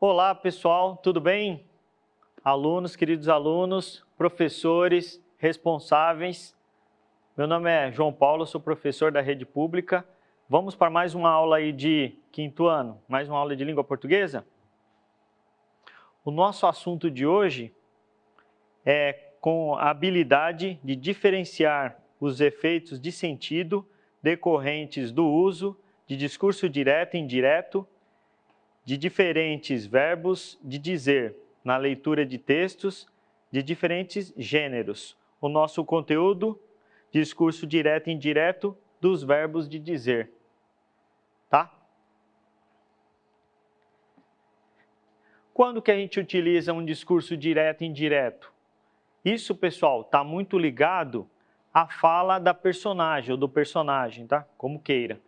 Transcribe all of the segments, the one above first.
Olá, pessoal, tudo bem? Alunos, queridos alunos, professores, responsáveis. Meu nome é João Paulo, sou professor da rede pública. Vamos para mais uma aula aí de quinto ano, mais uma aula de língua portuguesa? O nosso assunto de hoje é com a habilidade de diferenciar os efeitos de sentido decorrentes do uso de discurso direto e indireto, de diferentes verbos de dizer na leitura de textos de diferentes gêneros. O nosso conteúdo, discurso direto e indireto dos verbos de dizer. Tá? Quando que a gente utiliza um discurso direto e indireto? Isso, pessoal, está muito ligado à fala da personagem ou do personagem, tá? Como queira.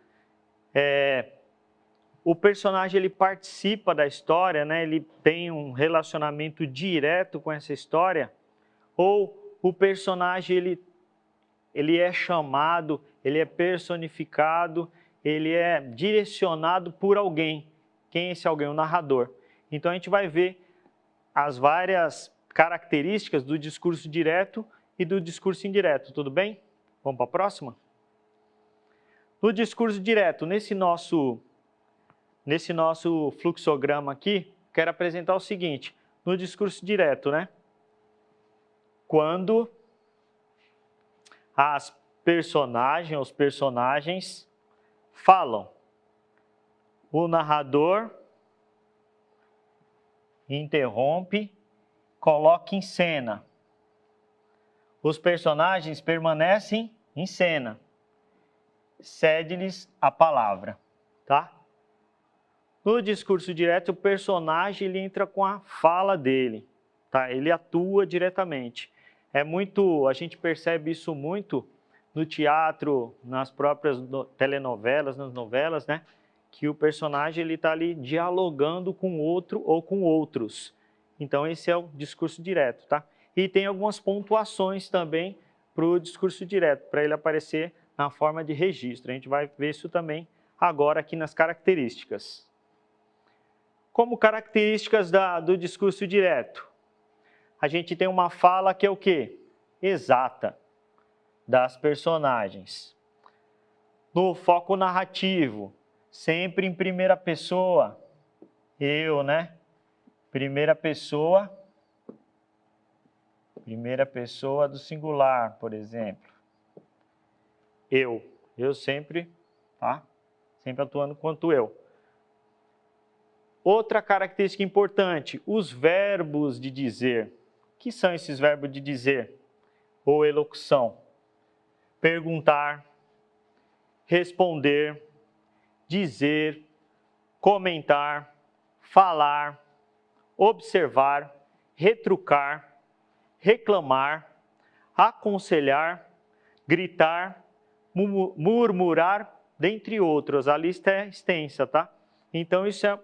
O personagem ele participa da história, né? Ele tem um relacionamento direto com essa história, ou o personagem ele é chamado, ele é personificado, ele é direcionado por alguém. Quem é esse alguém? O narrador. Então a gente vai ver as várias características do discurso direto e do discurso indireto, tudo bem? Vamos para a próxima? No discurso direto, nesse nosso fluxograma aqui, quero apresentar o seguinte, no discurso direto, né? Quando os personagens falam, o narrador interrompe, coloca em cena. Os personagens permanecem em cena. Cede-lhes a palavra, tá? No discurso direto, o personagem ele entra com a fala dele, tá? Ele atua diretamente. A gente percebe isso muito no teatro, nas próprias telenovelas, nas novelas, né? Que o personagem ele está ali dialogando com outro ou com outros. Então esse é o discurso direto, tá? E tem algumas pontuações também para o discurso direto, para ele aparecer na forma de registro. A gente vai ver isso também agora aqui nas características. Como características do discurso direto, a gente tem uma fala que é o quê? Exata, das personagens. No foco narrativo, sempre em primeira pessoa, eu, né? Primeira pessoa do singular, por exemplo. Eu sempre, tá? Sempre atuando quanto eu. Outra característica importante, os verbos de dizer. O que são esses verbos de dizer? Ou elocução? Perguntar, responder, dizer, comentar, falar, observar, retrucar, reclamar, aconselhar, gritar, murmurar, dentre outros. A lista é extensa, tá? Então isso é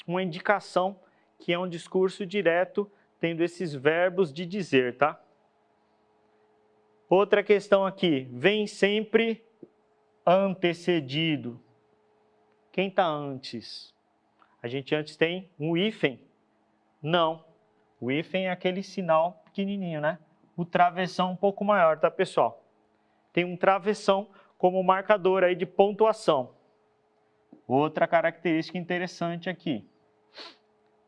uma indicação que é um discurso direto tendo esses verbos de dizer, tá? Outra questão aqui, vem sempre antecedido. Quem está antes? A gente antes tem um hífen? Não. O hífen é aquele sinal pequenininho, né? O travessão um pouco maior, tá, pessoal? Tem um travessão como marcador aí de pontuação. Outra característica interessante aqui.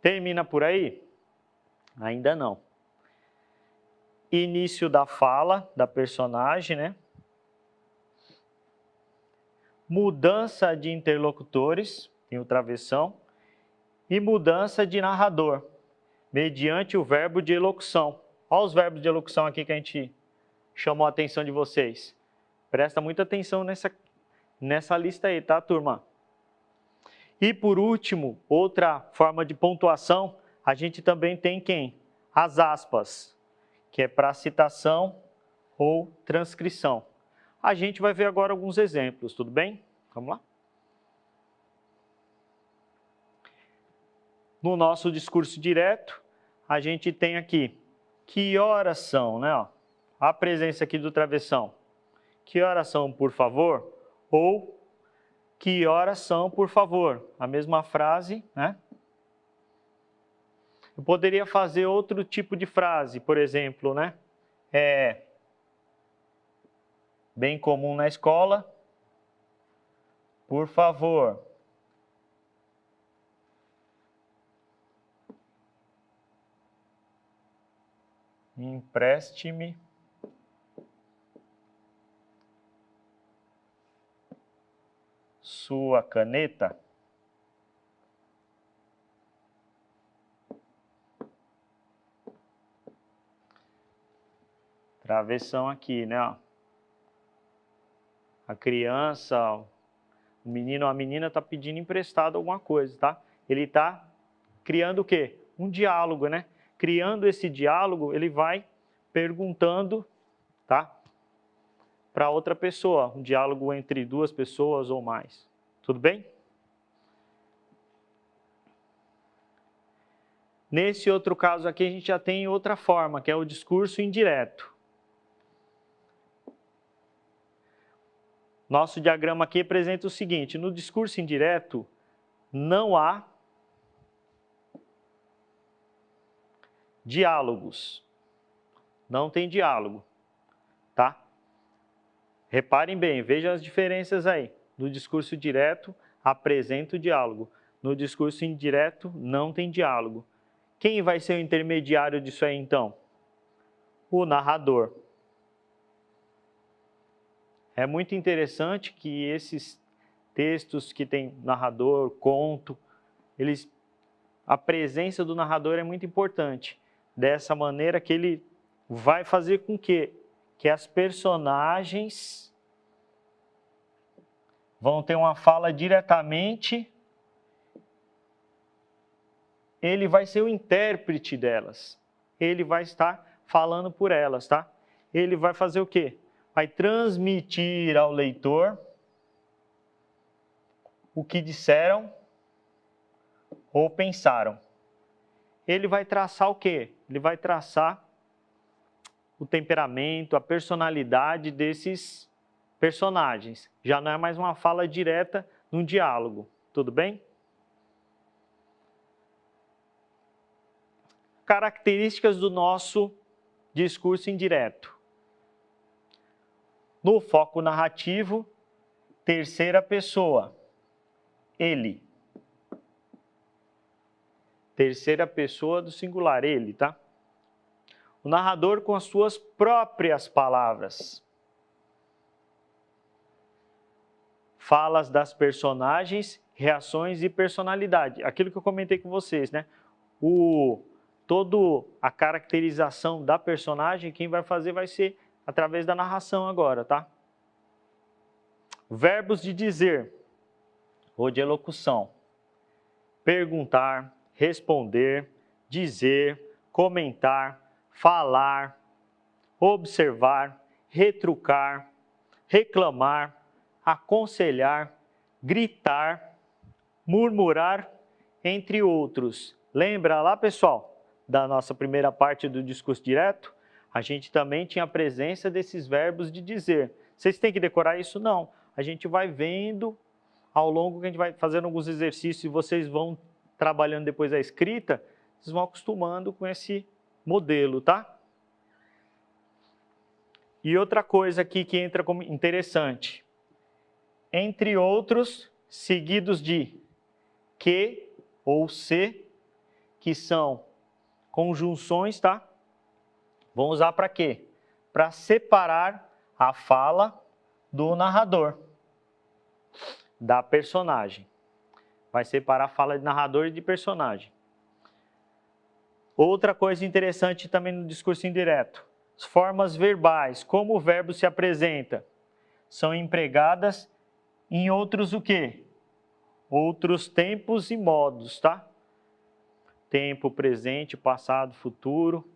Termina por aí? Ainda não. Início da fala da personagem, né? Mudança de interlocutores, tem o travessão, e mudança de narrador, mediante o verbo de elocução. Olha os verbos de elocução aqui que a gente chamou a atenção de vocês. Presta muita atenção nessa lista aí, tá, turma? E por último, outra forma de pontuação, a gente também tem quem? As aspas, que é para citação ou transcrição. A gente vai ver agora alguns exemplos, tudo bem? Vamos lá? No nosso discurso direto, a gente tem aqui, que horas são, né? Ó, a presença aqui do travessão. Que horas são, por favor? Ou, que horas são, por favor? A mesma frase, né? Eu poderia fazer outro tipo de frase, por exemplo, né? É bem comum na escola. Por favor. Empreste-me sua caneta. Travessão aqui, né? Ó. A criança, o menino ou a menina está pedindo emprestado alguma coisa, tá? Ele está criando o quê? Um diálogo, né? Criando esse diálogo, ele vai perguntando, tá? Para outra pessoa, um diálogo entre duas pessoas ou mais. Tudo bem? Nesse outro caso aqui, a gente já tem outra forma, que é o discurso indireto. Nosso diagrama aqui apresenta o seguinte: no discurso indireto, não há diálogos. Não tem diálogo, tá? Reparem bem, vejam as diferenças aí. No discurso direto, apresenta o diálogo. No discurso indireto, não tem diálogo. Quem vai ser o intermediário disso aí, então? O narrador. É muito interessante que esses textos que tem narrador, conto, a presença do narrador é muito importante. Dessa maneira que ele vai fazer com que as personagens vão ter uma fala diretamente, ele vai ser o intérprete delas. Ele vai estar falando por elas, tá? Ele vai fazer o quê? Vai transmitir ao leitor o que disseram ou pensaram. Ele vai traçar o quê? Ele vai traçar o temperamento, a personalidade desses personagens. Já não é mais uma fala direta num diálogo. Tudo bem? Características do nosso discurso indireto. No foco narrativo, terceira pessoa, ele. Terceira pessoa do singular, ele, tá? O narrador com as suas próprias palavras. Falas das personagens, reações e personalidade. Aquilo que eu comentei com vocês, né? Toda a caracterização da personagem, quem vai fazer vai ser através da narração agora, tá? Verbos de dizer ou de elocução. Perguntar, responder, dizer, comentar, falar, observar, retrucar, reclamar, aconselhar, gritar, murmurar, entre outros. Lembra lá, pessoal, da nossa primeira parte do discurso direto? A gente também tinha a presença desses verbos de dizer. Vocês têm que decorar isso? Não. A gente vai vendo ao longo que a gente vai fazendo alguns exercícios e vocês vão trabalhando depois a escrita, vocês vão acostumando com esse modelo, tá? E outra coisa aqui que entra como interessante. Entre outros, seguidos de que ou se, que são conjunções, tá? Vamos usar para quê? Para separar a fala do narrador, da personagem. Vai separar a fala de narrador e de personagem. Outra coisa interessante também no discurso indireto. As formas verbais, como o verbo se apresenta, são empregadas em outros o quê? Outros tempos e modos, tá? Tempo, presente, passado, futuro,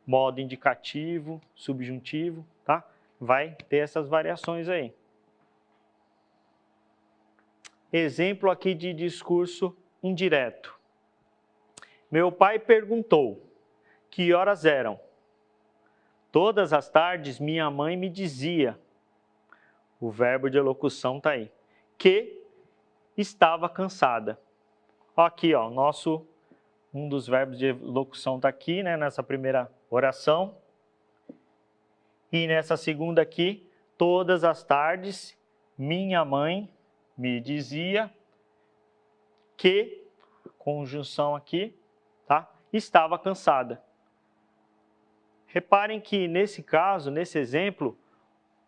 modo indicativo, subjuntivo, tá? Vai ter essas variações aí. Exemplo aqui de discurso indireto. Meu pai perguntou, que horas eram? Todas as tardes minha mãe me dizia, o verbo de elocução está aí, que estava cansada. Aqui, ó, nosso Um dos verbos de locução está aqui, né, nessa primeira oração. E nessa segunda aqui, todas as tardes, minha mãe me dizia que, conjunção aqui, tá? Estava cansada. Reparem que nesse caso, nesse exemplo,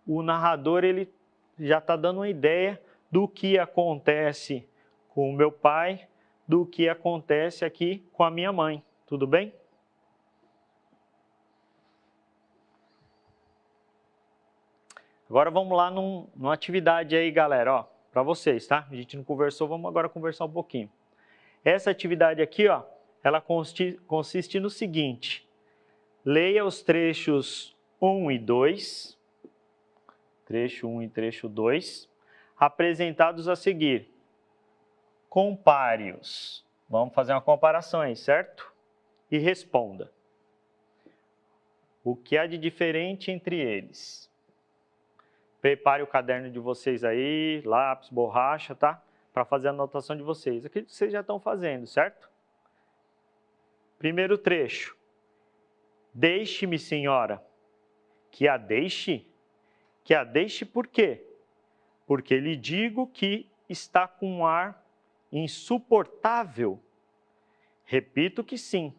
o narrador ele já está dando uma ideia do que acontece com o meu pai, do que acontece aqui com a minha mãe. Tudo bem? Agora vamos lá numa atividade aí, galera, ó, para vocês, tá? A gente não conversou, vamos agora conversar um pouquinho. Essa atividade aqui, ó, ela consiste no seguinte: leia os trechos 1 e 2, trecho 1 e trecho 2, apresentados a seguir. Compare-os. Vamos fazer uma comparação aí, certo? E responda. O que há de diferente entre eles? Prepare o caderno de vocês aí, lápis, borracha, tá? Para fazer a anotação de vocês. Acredito que vocês já estão fazendo, certo? Primeiro trecho. Deixe-me, senhora. Que a deixe? Que a deixe por quê? Porque lhe digo que está com um ar insuportável. Repito que sim,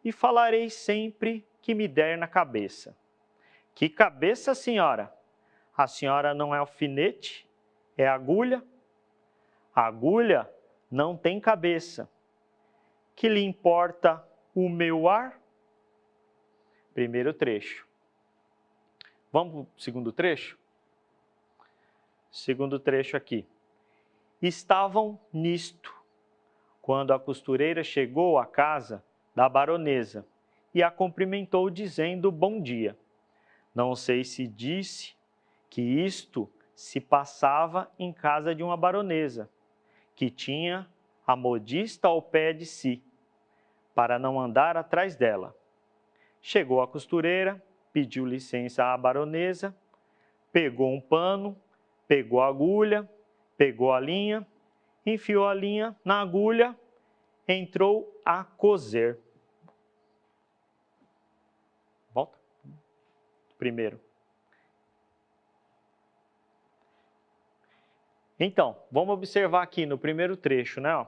e falarei sempre que me der na cabeça. Que cabeça, senhora? A senhora não é alfinete? É agulha? A agulha não tem cabeça. Que lhe importa o meu ar? Primeiro trecho. Vamos para o segundo trecho? Segundo trecho aqui. Estavam nisto, quando a costureira chegou à casa da baronesa e a cumprimentou dizendo bom dia. Não sei se disse que isto se passava em casa de uma baronesa, que tinha a modista ao pé de si, para não andar atrás dela. Chegou a costureira, pediu licença à baronesa, pegou um pano, pegou a agulha, pegou a linha, enfiou a linha na agulha, entrou a coser. Volta. Primeiro. Então, vamos observar aqui no primeiro trecho, né? Ó.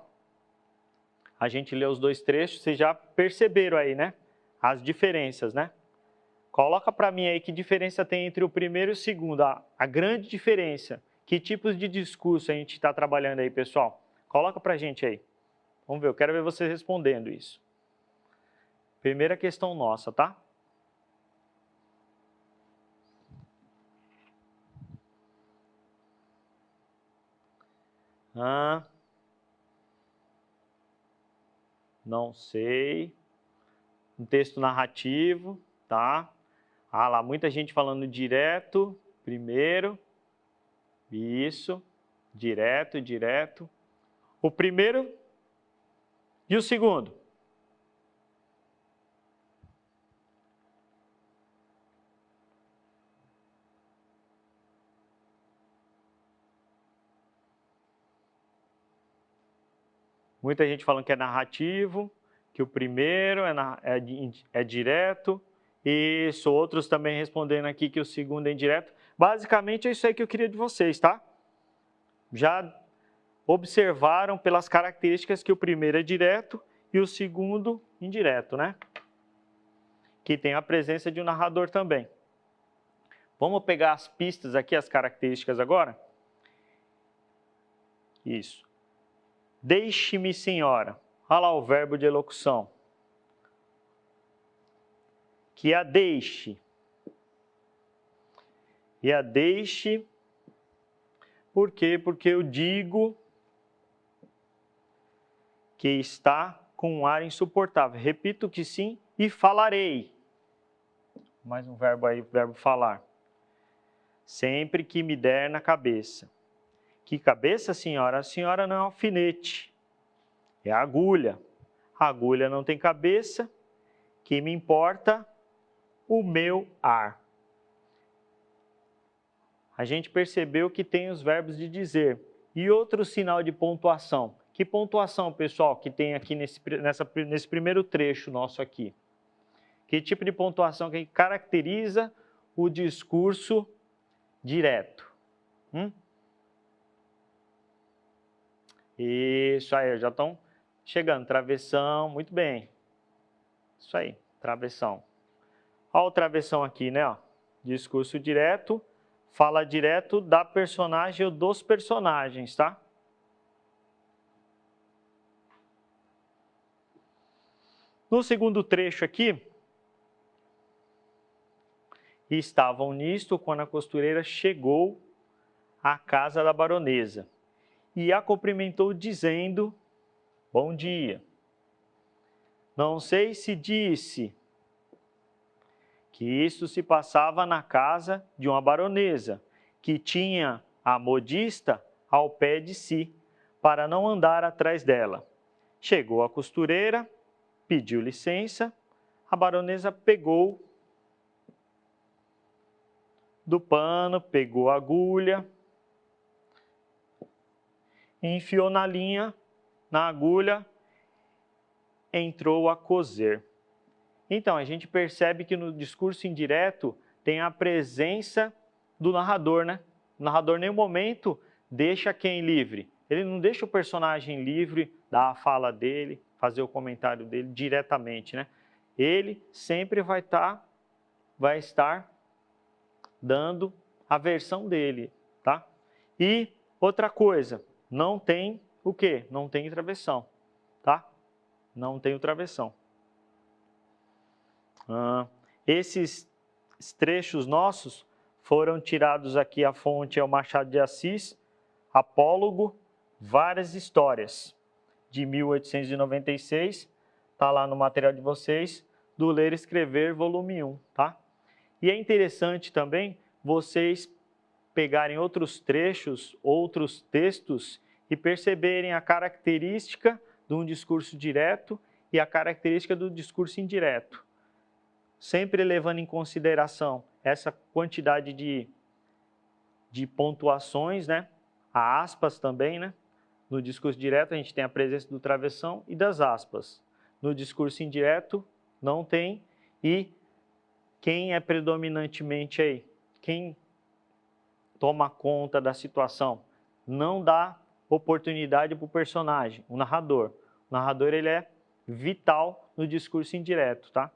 A gente lê os dois trechos, vocês já perceberam aí, né? As diferenças, né? Coloca para mim aí que diferença tem entre o primeiro e o segundo, a grande diferença. Que tipos de discurso a gente está trabalhando aí, pessoal? Coloca para a gente aí. Vamos ver, eu quero ver vocês respondendo isso. Primeira questão nossa, tá? Não sei. Um texto narrativo, tá? Ah lá, muita gente falando direto, primeiro. Isso, direto, direto. O primeiro e o segundo. Muita gente falando que é narrativo, que o primeiro é direto, e outros também respondendo aqui que o segundo é indireto. Basicamente é isso aí que eu queria de vocês, tá? Já observaram pelas características que o primeiro é direto e o segundo indireto, né? Que tem a presença de um narrador também. Vamos pegar as pistas aqui, as características agora? Isso. Deixe-me, senhora. Olha lá o verbo de elocução. Que a deixe. E a deixe, por quê? Porque eu digo que está com um ar insuportável. Repito que sim e falarei. Mais um verbo aí, verbo falar. Sempre que me der na cabeça. Que cabeça, senhora? A senhora não é alfinete, é agulha. A agulha não tem cabeça, que me importa o meu ar. A gente percebeu que tem os verbos de dizer. E outro sinal de pontuação, Que pontuação, pessoal, que tem aqui nesse primeiro trecho nosso aqui? Que tipo de pontuação que caracteriza o discurso direto? Isso aí, já estão chegando. Travessão, muito bem. Isso aí, travessão. Olha o travessão aqui, né? Ó. Discurso direto, fala direto da personagem ou dos personagens, tá? No segundo trecho aqui, estavam nisto quando a costureira chegou à casa da baronesa e a cumprimentou dizendo, bom dia. Não sei se disse que isso se passava na casa de uma baronesa, que tinha a modista ao pé de si, para não andar atrás dela. Chegou a costureira, pediu licença, a baronesa pegou do pano, pegou a agulha, enfiou na linha, na agulha, entrou a coser. Então, a gente percebe que no discurso indireto tem a presença do narrador, né? O narrador, em nenhum momento, deixa quem livre. Ele não deixa o personagem livre, dar a fala dele, fazer o comentário dele diretamente, né? Ele sempre vai estar dando a versão dele, tá? E outra coisa, não tem o quê? Não tem travessão, tá? Não tem o travessão. Esses trechos nossos foram tirados aqui, a fonte é o Machado de Assis, Apólogo, Várias Histórias, de 1896, está lá no material de vocês, do Ler e Escrever, volume 1, tá? E é interessante também vocês pegarem outros trechos, outros textos e perceberem a característica de um discurso direto e a característica do discurso indireto. Sempre levando em consideração essa quantidade de pontuações, né? A aspas também, né? No discurso direto a gente tem a presença do travessão e das aspas. No discurso indireto não tem. E quem é predominantemente aí? Quem toma conta da situação? Não dá oportunidade para o personagem, o narrador. O narrador ele é vital no discurso indireto, tá?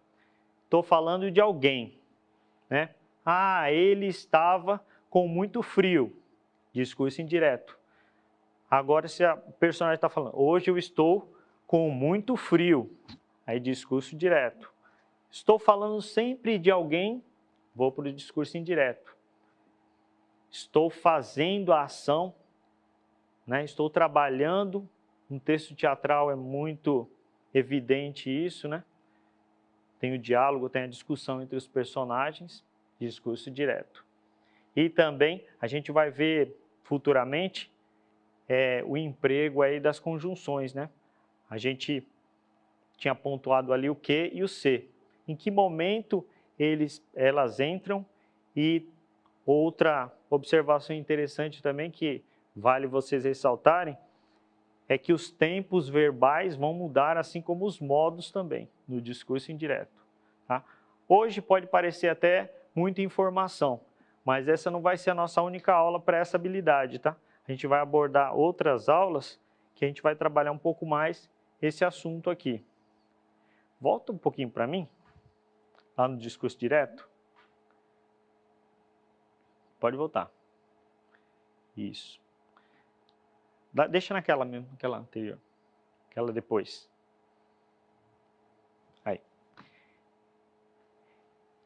Estou falando de alguém, né? Ah, ele estava com muito frio. Discurso indireto. Agora, se a personagem está falando, hoje eu estou com muito frio. Aí, discurso direto. Estou falando sempre de alguém, vou para o discurso indireto. Estou fazendo a ação, né? Estou trabalhando. No texto teatral é muito evidente isso, né? Tem o diálogo, tem a discussão entre os personagens, discurso direto. E também a gente vai ver futuramente o emprego aí das conjunções, né? A gente tinha pontuado ali o que e o se. Em que momento elas entram? E outra observação interessante também que vale vocês ressaltarem é que os tempos verbais vão mudar, assim como os modos também, no discurso indireto. Tá? Hoje pode parecer até muita informação, mas essa não vai ser a nossa única aula para essa habilidade, tá? A gente vai abordar outras aulas que a gente vai trabalhar um pouco mais esse assunto aqui. Volta um pouquinho para mim, lá no discurso direto. Pode voltar. Isso. Deixa naquela mesmo, aquela anterior. Aquela depois. Aí.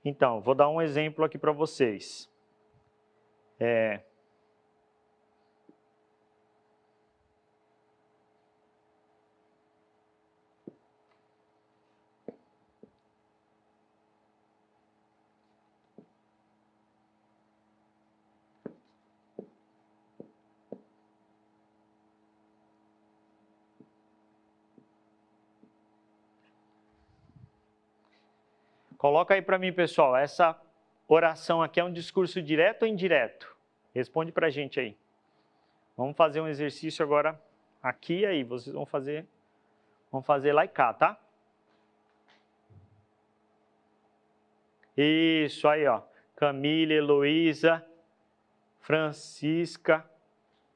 Então, vou dar um exemplo aqui para vocês. Coloca aí para mim, pessoal, essa oração aqui é um discurso direto ou indireto? Responde para a gente aí. Vamos fazer um exercício agora Aqui e aí, vocês vão fazer lá e cá, tá? Isso aí, ó. Camila, Heloísa, Francisca,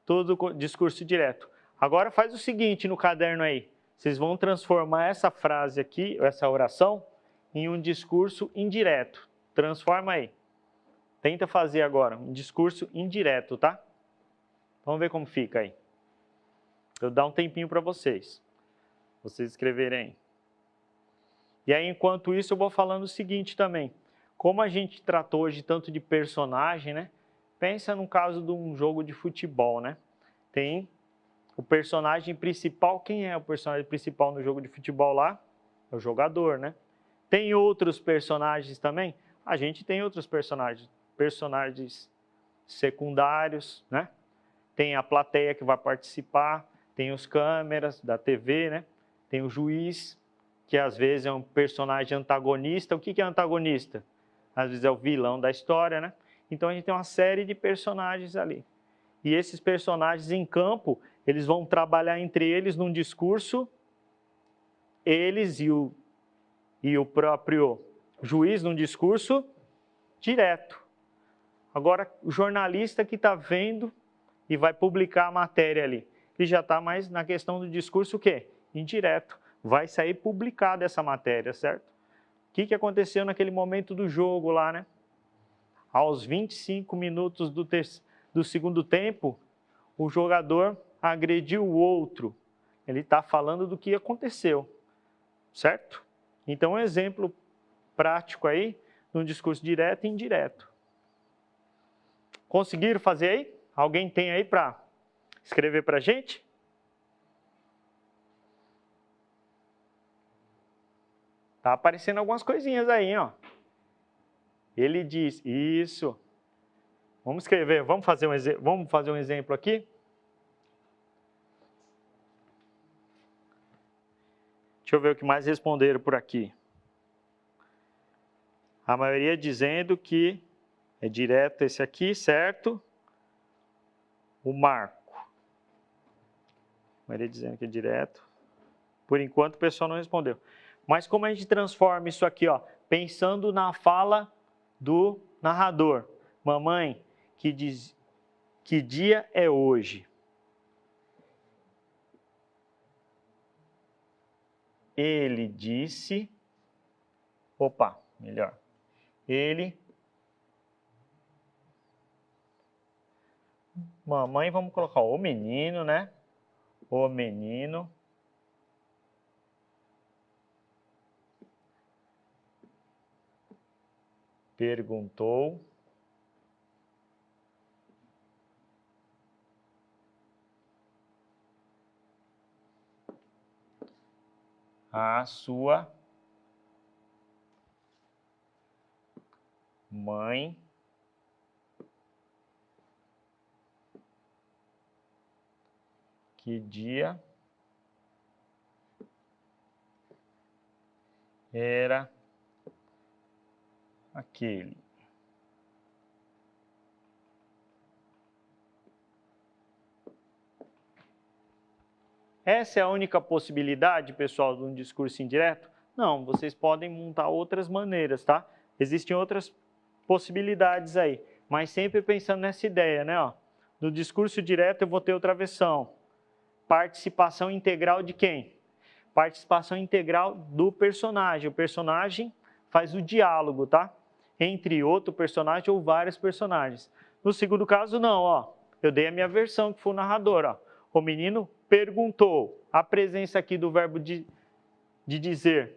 todo discurso direto. Agora faz o seguinte no caderno aí. Vocês vão transformar essa frase aqui, essa oração, em um discurso indireto. Transforma aí. Tenta fazer agora um discurso indireto, tá? Vamos ver como fica aí. Eu vou dar um tempinho para vocês escreverem aí. E aí, enquanto isso, eu vou falando o seguinte também. Como a gente tratou hoje tanto de personagem, né? Pensa no caso de um jogo de futebol, né? Tem o personagem principal. Quem é o personagem principal no jogo de futebol lá? É o jogador, né? Tem outros personagens também? A gente tem outros personagens secundários, né? Tem a plateia que vai participar, tem os câmeras da TV, né? Tem o juiz, que às vezes é um personagem antagonista. O que é antagonista? Às vezes é o vilão da história, né? Então a gente tem uma série de personagens ali. E esses personagens em campo, eles vão trabalhar entre eles num discurso, eles e o próprio juiz num discurso direto. Agora, o jornalista que está vendo e vai publicar a matéria ali, ele já está mais na questão do discurso o quê? Indireto. Vai sair publicada essa matéria, certo? O que aconteceu naquele momento do jogo lá, né? Aos 25 minutos do segundo tempo, o jogador agrediu o outro. Ele está falando do que aconteceu, certo? Então, um exemplo prático aí, no discurso direto e indireto. Conseguiram fazer aí? Alguém tem aí para escrever para a gente? Tá aparecendo algumas coisinhas aí, ó. Ele diz, isso. Vamos escrever, vamos fazer um exemplo aqui? Deixa eu ver o que mais responderam por aqui. A maioria dizendo que é direto esse aqui, certo? O Marco. A maioria dizendo que é direto. Por enquanto o pessoal não respondeu. Mas como a gente transforma isso aqui, ó, pensando na fala do narrador. Mamãe, que dia é hoje? Ele disse... Opa, melhor. Ele... Mamãe, vamos colocar o menino, né? O menino... perguntou a sua mãe que dia era aquele. Essa é a única possibilidade, pessoal, de um discurso indireto? Não, vocês podem montar outras maneiras, tá? Existem outras possibilidades aí, mas sempre pensando nessa ideia, né? Ó, no discurso direto eu vou ter outra versão. Participação integral de quem? Participação integral do personagem. O personagem faz o diálogo, tá? Entre outro personagem ou vários personagens. No segundo caso, não, ó. Eu dei a minha versão, que foi o narrador, ó. O menino perguntou. A presença aqui do verbo de dizer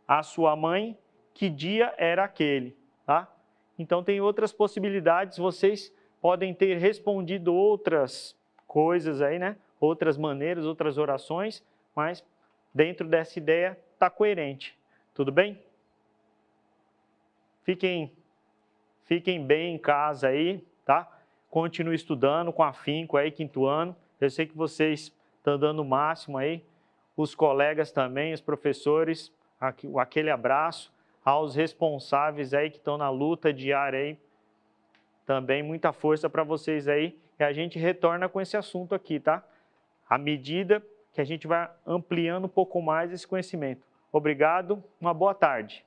à sua mãe que dia era aquele, tá? Então tem outras possibilidades, vocês podem ter respondido outras coisas aí, né? Outras maneiras, outras orações, mas dentro dessa ideia está coerente. Tudo bem? Fiquem bem em casa aí, tá? Continue estudando com afinco aí, quinto ano. Eu sei que vocês estão dando o máximo aí. Os colegas também, os professores, aquele abraço aos responsáveis aí que estão na luta diária aí. Também muita força para vocês aí. E a gente retorna com esse assunto aqui, tá? à medida que a gente vai ampliando um pouco mais esse conhecimento. Obrigado, uma boa tarde.